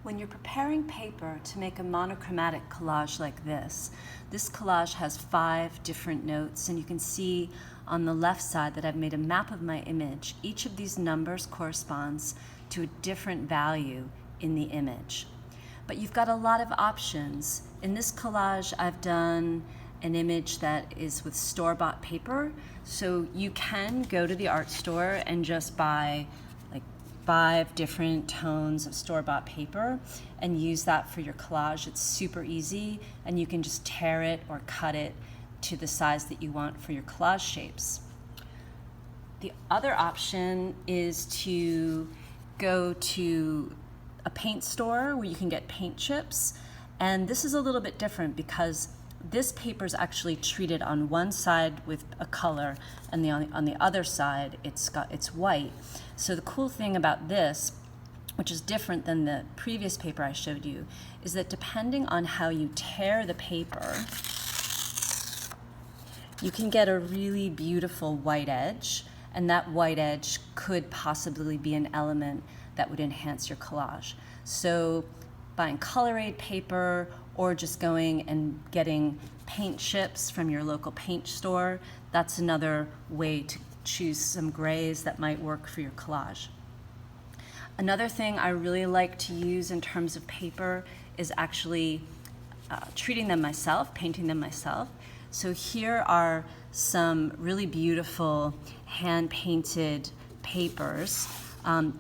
When you're preparing paper to make a monochromatic collage like this collage has 5 different notes, and you can see on the left side that I've made a map of my image. Each of these numbers corresponds to a different value in the image. But you've got a lot of options. In this collage, I've done an image that is with store-bought paper, so you can go to the art store and just buy like 5 different tones of store-bought paper and use that for your collage. It's super easy, and you can just tear it or cut it to the size that you want for your collage shapes. The other option is to go to a paint store where you can get paint chips, and this is a little bit different because this paper is actually treated on one side with a color, and on the other side it's white. So the cool thing about this, which is different than the previous paper I showed you, is that depending on how you tear the paper, you can get a really beautiful white edge, and that white edge could possibly be an element that would enhance your collage. So buying Color Aid paper or just going and getting paint chips from your local paint store, that's another way to choose some grays that might work for your collage. Another thing I really like to use in terms of paper is actually treating them myself, painting them myself. So here are some really beautiful hand-painted papers.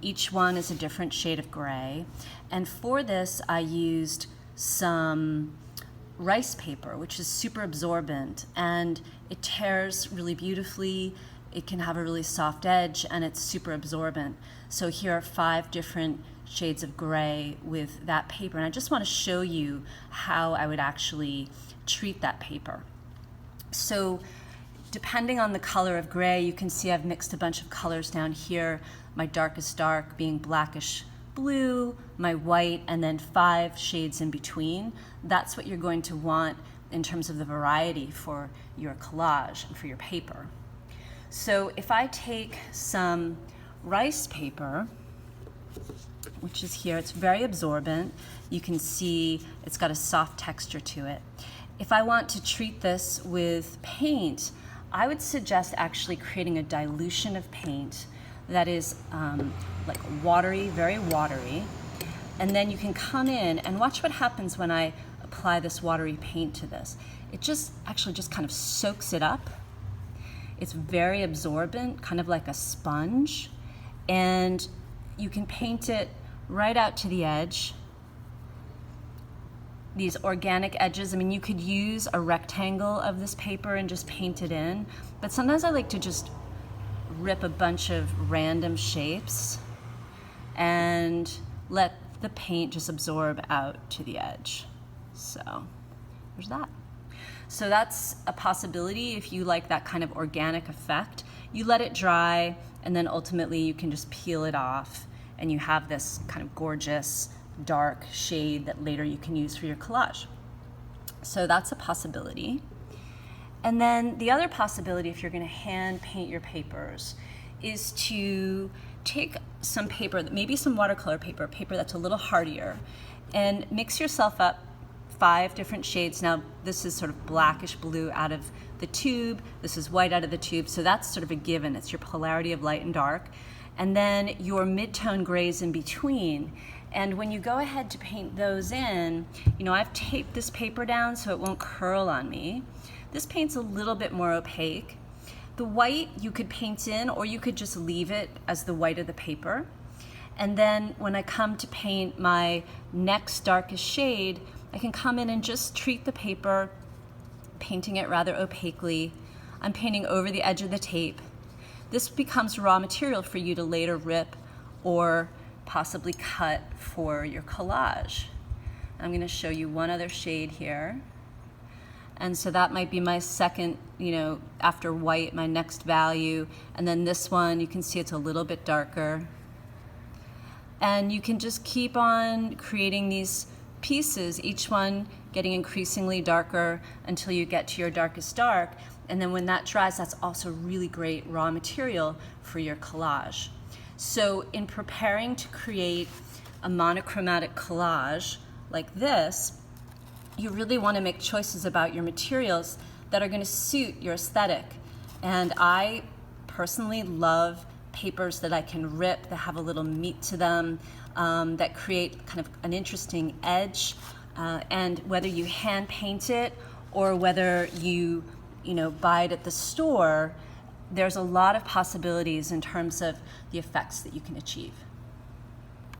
Each one is a different shade of gray. And for this, I used some rice paper, which is super absorbent, and it tears really beautifully. It can have a really soft edge, and it's super absorbent. So here are 5 different shades of gray with that paper, and I just want to show you how I would actually treat that paper. So depending on the color of gray, you can see I've mixed a bunch of colors down here, my darkest dark being blackish blue, my white, and then 5 shades in between. That's what you're going to want in terms of the variety for your collage and for your paper. So if I take some rice paper, which is here, it's very absorbent. You can see it's got a soft texture to it. If I want to treat this with paint, I would suggest actually creating a dilution of paint that is like watery, very watery. And then you can come in and watch what happens when I apply this watery paint to this. It just kind of soaks it up. It's very absorbent, kind of like a sponge. And you can paint it right out to the edge. These organic edges, I mean, you could use a rectangle of this paper and just paint it in, but sometimes I like to just rip a bunch of random shapes and let the paint just absorb out to the edge. So there's that. So that's a possibility if you like that kind of organic effect. You let it dry, and then ultimately you can just peel it off, and you have this kind of gorgeous dark shade that later you can use for your collage. So that's a possibility. And then the other possibility, if you're going to hand paint your papers, is to take some paper, maybe some watercolor paper, paper that's a little hardier, and mix yourself up 5 different shades. Now this is sort of blackish blue out of the tube, this is white out of the tube, so that's sort of a given. It's your polarity of light and dark. And then your mid-tone grays in between. And when you go ahead to paint those in, you know, I've taped this paper down so it won't curl on me. This paint's a little bit more opaque. The white you could paint in, or you could just leave it as the white of the paper. And then when I come to paint my next darkest shade, I can come in and just treat the paper, painting it rather opaquely. I'm painting over the edge of the tape. This becomes raw material for you to later rip or possibly cut for your collage. I'm going to show you one other shade here. And so that might be my second, you know, after white, my next value. And then this one, you can see it's a little bit darker. And you can just keep on creating these pieces, each one getting increasingly darker until you get to your darkest dark. And then when that dries, that's also really great raw material for your collage. So in preparing to create a monochromatic collage like this, you really want to make choices about your materials that are going to suit your aesthetic. And I personally love papers that I can rip, that have a little meat to them, that create kind of an interesting edge. And whether you hand paint it or whether you buy it at the store, there's a lot of possibilities in terms of the effects that you can achieve.